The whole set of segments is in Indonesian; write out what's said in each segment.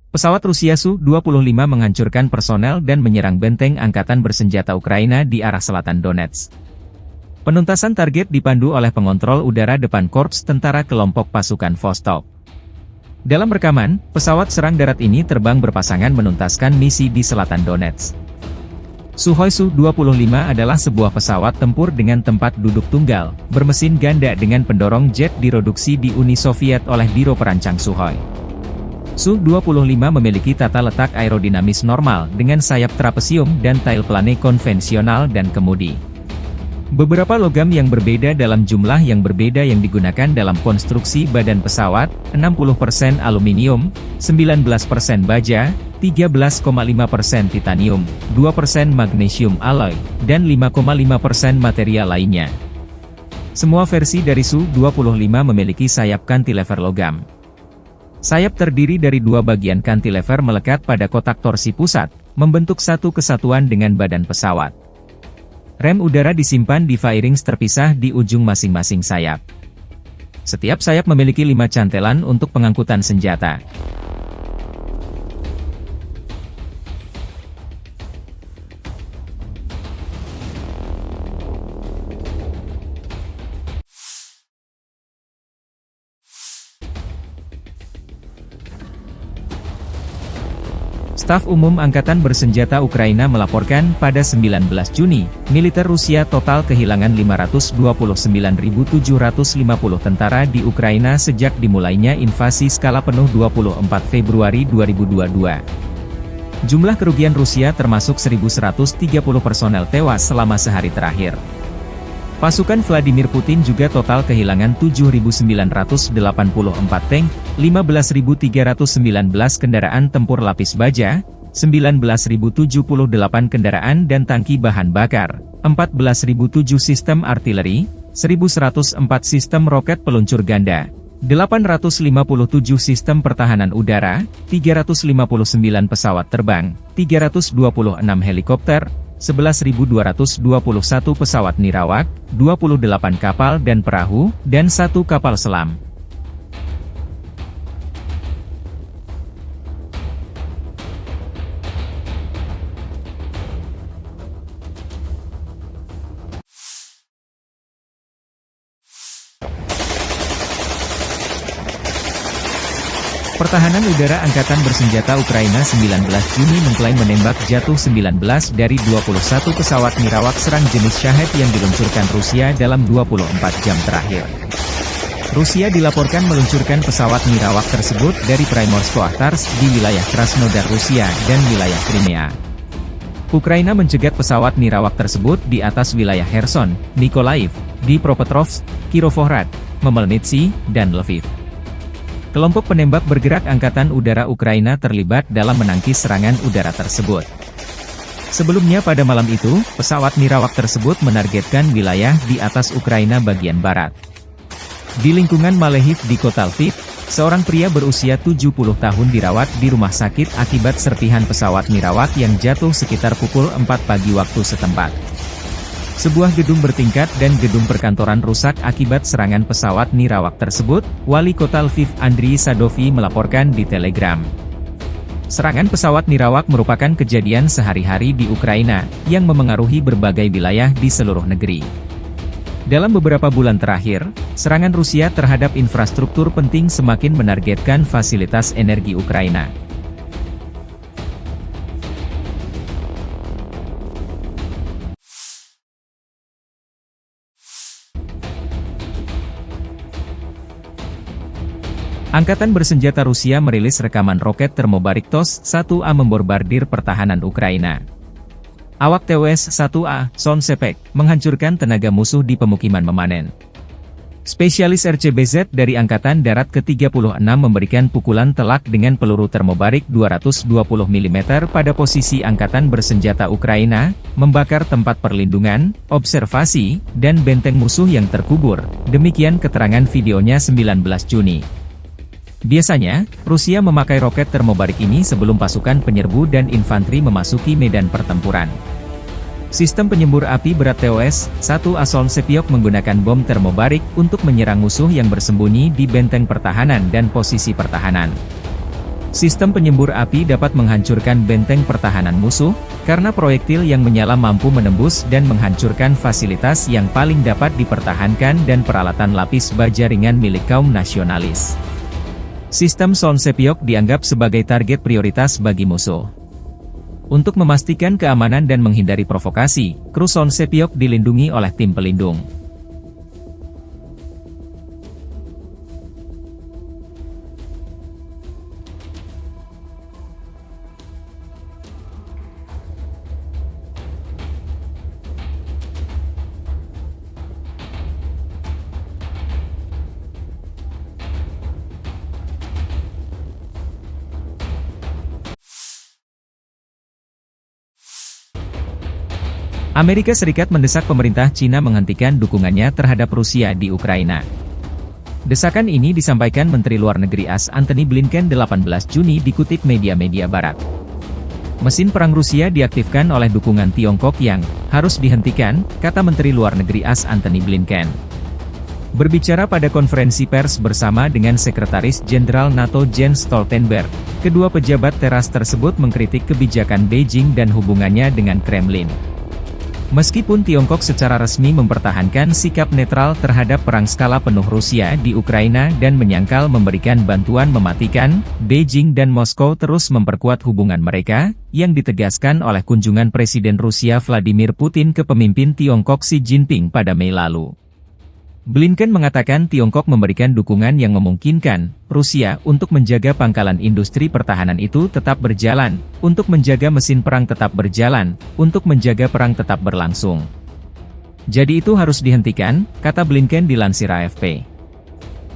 Pesawat Rusia Su-25 menghancurkan personel dan menyerang benteng angkatan bersenjata Ukraina di arah selatan Donetsk. Penuntasan target dipandu oleh pengontrol udara depan Korps Tentara Kelompok Pasukan Vostok. Dalam rekaman, pesawat serang darat ini terbang berpasangan menuntaskan misi di selatan Donetsk. Sukhoi Su-25 adalah sebuah pesawat tempur dengan tempat duduk tunggal, bermesin ganda dengan pendorong jet diproduksi di Uni Soviet oleh Biro Perancang Sukhoi. Su-25 memiliki tata letak aerodinamis normal dengan sayap trapesium dan tailplane konvensional dan kemudi. Beberapa logam yang berbeda dalam jumlah yang berbeda yang digunakan dalam konstruksi badan pesawat, 60% aluminium, 19% baja, 13,5% titanium, 2% magnesium alloy, dan 5,5% material lainnya. Semua versi dari Su-25 memiliki sayap cantilever logam. Sayap terdiri dari dua bagian cantilever melekat pada kotak torsi pusat, membentuk satu kesatuan dengan badan pesawat. Rem udara disimpan di fairings terpisah di ujung masing-masing sayap. Setiap sayap memiliki 5 cantelan untuk pengangkutan senjata. Staf Umum Angkatan Bersenjata Ukraina melaporkan pada 19 Juni, militer Rusia total kehilangan 529.750 tentara di Ukraina sejak dimulainya invasi skala penuh 24 Februari 2022. Jumlah kerugian Rusia termasuk 1.130 personel tewas selama sehari terakhir. Pasukan Vladimir Putin juga total kehilangan 7.984 tank, 15.319 kendaraan tempur lapis baja, 19.078 kendaraan dan tangki bahan bakar, 14.007 sistem artileri, 1.104 sistem roket peluncur ganda, 857 sistem pertahanan udara, 359 pesawat terbang, 326 helikopter, 11.221 pesawat nirawak, 28 kapal dan perahu, dan 1 kapal selam. Pertahanan Udara Angkatan Bersenjata Ukraina 19 Juni mengklaim menembak jatuh 19 dari 21 pesawat nirawak serang jenis Shahed yang diluncurkan Rusia dalam 24 jam terakhir. Rusia dilaporkan meluncurkan pesawat nirawak tersebut dari Primorsko-Akhtarsk di wilayah Krasnodar Rusia dan wilayah Crimea. Ukraina mencegat pesawat nirawak tersebut di atas wilayah Kherson, Mykolaiv, Dnipropetrovsk, Kirovohrad, Khmelnytskyi, dan Lviv. Kelompok penembak bergerak Angkatan Udara Ukraina terlibat dalam menangkis serangan udara tersebut. Sebelumnya pada malam itu, pesawat nirawak tersebut menargetkan wilayah di atas Ukraina bagian barat. Di lingkungan Malehiv di kota Lviv, seorang pria berusia 70 tahun dirawat di rumah sakit akibat serpihan pesawat nirawak yang jatuh sekitar pukul 4 pagi waktu setempat. Sebuah gedung bertingkat dan gedung perkantoran rusak akibat serangan pesawat nirawak tersebut, Wali Kota Lviv Andriy Sadovyi melaporkan di Telegram. Serangan pesawat nirawak merupakan kejadian sehari-hari di Ukraina, yang memengaruhi berbagai wilayah di seluruh negeri. Dalam beberapa bulan terakhir, serangan Rusia terhadap infrastruktur penting semakin menargetkan fasilitas energi Ukraina. Angkatan Bersenjata Rusia merilis rekaman roket termobarik TOS-1A membombardir pertahanan Ukraina. Awak TOS-1A, Son Sepek, menghancurkan tenaga musuh di pemukiman memanen. Spesialis RCBZ dari Angkatan Darat ke-36 memberikan pukulan telak dengan peluru termobarik 220 mm pada posisi Angkatan Bersenjata Ukraina, membakar tempat perlindungan, observasi, dan benteng musuh yang terkubur, demikian keterangan videonya 19 Juni. Biasanya, Rusia memakai roket termobarik ini sebelum pasukan penyerbu dan infanteri memasuki medan pertempuran. Sistem penyembur api berat TOS-1A Son Sepyok menggunakan bom termobarik untuk menyerang musuh yang bersembunyi di benteng pertahanan dan posisi pertahanan. Sistem penyembur api dapat menghancurkan benteng pertahanan musuh, karena proyektil yang menyala mampu menembus dan menghancurkan fasilitas yang paling dapat dipertahankan dan peralatan lapis baja ringan milik kaum nasionalis. Sistem Sonsepiok dianggap sebagai target prioritas bagi musuh. Untuk memastikan keamanan dan menghindari provokasi, kru Sonsepiok dilindungi oleh tim pelindung. Amerika Serikat mendesak pemerintah Cina menghentikan dukungannya terhadap Rusia di Ukraina. Desakan ini disampaikan Menteri Luar Negeri AS Antony Blinken 18 Juni dikutip media-media Barat. Mesin perang Rusia diaktifkan oleh dukungan Tiongkok yang harus dihentikan, kata Menteri Luar Negeri AS Antony Blinken. Berbicara pada konferensi pers bersama dengan Sekretaris Jenderal NATO Jens Stoltenberg, kedua pejabat teras tersebut mengkritik kebijakan Beijing dan hubungannya dengan Kremlin. Meskipun Tiongkok secara resmi mempertahankan sikap netral terhadap perang skala penuh Rusia di Ukraina dan menyangkal memberikan bantuan mematikan, Beijing dan Moskow terus memperkuat hubungan mereka, yang ditegaskan oleh kunjungan Presiden Rusia Vladimir Putin ke pemimpin Tiongkok Xi Jinping pada Mei lalu. Blinken mengatakan Tiongkok memberikan dukungan yang memungkinkan Rusia untuk menjaga pangkalan industri pertahanan itu tetap berjalan, untuk menjaga mesin perang tetap berjalan, untuk menjaga perang tetap berlangsung. Jadi itu harus dihentikan, kata Blinken dilansir AFP.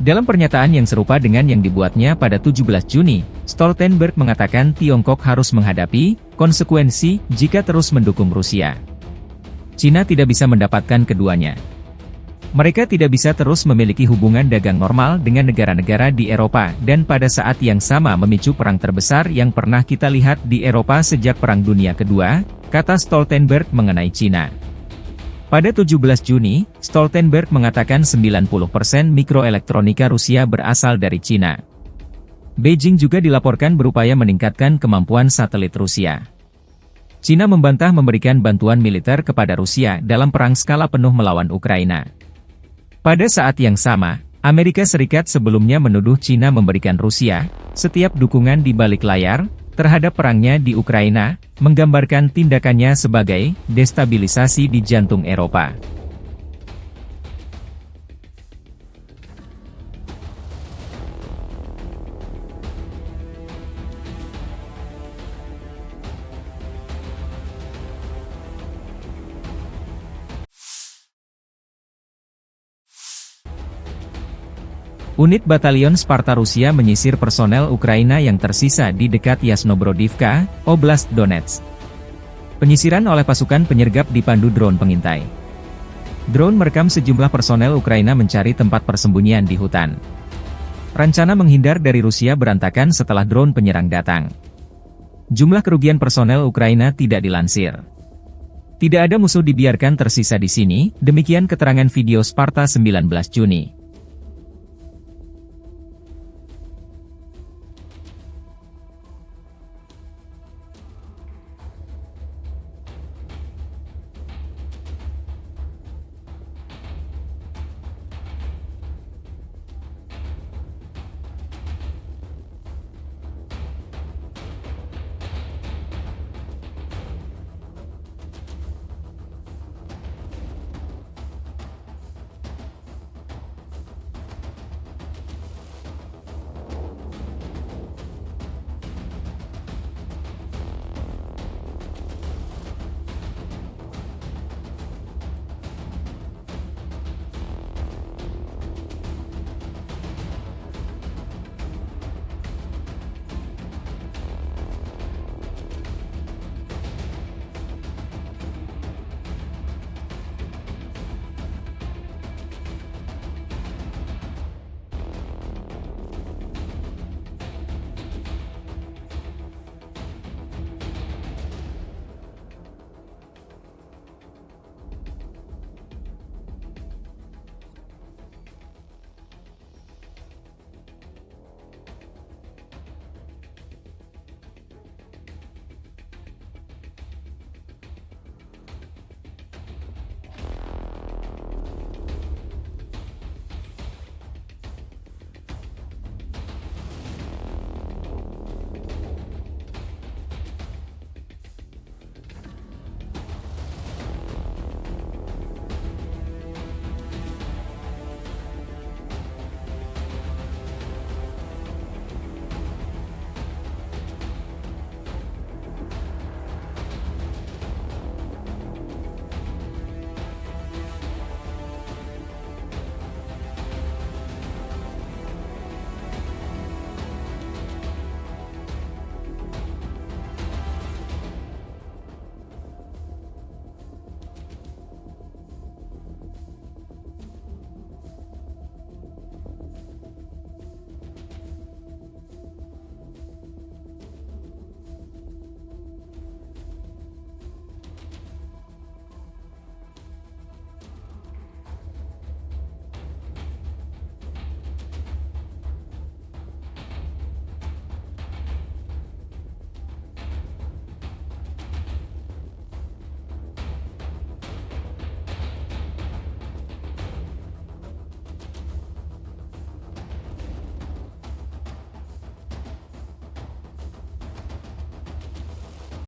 Dalam pernyataan yang serupa dengan yang dibuatnya pada 17 Juni, Stoltenberg mengatakan Tiongkok harus menghadapi konsekuensi jika terus mendukung Rusia. Cina tidak bisa mendapatkan keduanya. Mereka tidak bisa terus memiliki hubungan dagang normal dengan negara-negara di Eropa dan pada saat yang sama memicu perang terbesar yang pernah kita lihat di Eropa sejak Perang Dunia Kedua, kata Stoltenberg mengenai Cina. Pada 17 Juni, Stoltenberg mengatakan 90% mikroelektronika Rusia berasal dari Cina. Beijing juga dilaporkan berupaya meningkatkan kemampuan satelit Rusia. Cina membantah memberikan bantuan militer kepada Rusia dalam perang skala penuh melawan Ukraina. Pada saat yang sama, Amerika Serikat sebelumnya menuduh Cina memberikan Rusia setiap dukungan di balik layar terhadap perangnya di Ukraina, menggambarkan tindakannya sebagai destabilisasi di jantung Eropa. Unit Batalion Sparta Rusia menyisir personel Ukraina yang tersisa di dekat Yasnobrodivka, Oblast Donetsk. Penyisiran oleh pasukan penyergap dipandu drone pengintai. Drone merekam sejumlah personel Ukraina mencari tempat persembunyian di hutan. Rencana menghindar dari Rusia berantakan setelah drone penyerang datang. Jumlah kerugian personel Ukraina tidak dilansir. Tidak ada musuh dibiarkan tersisa di sini, demikian keterangan video Sparta 19 Juni.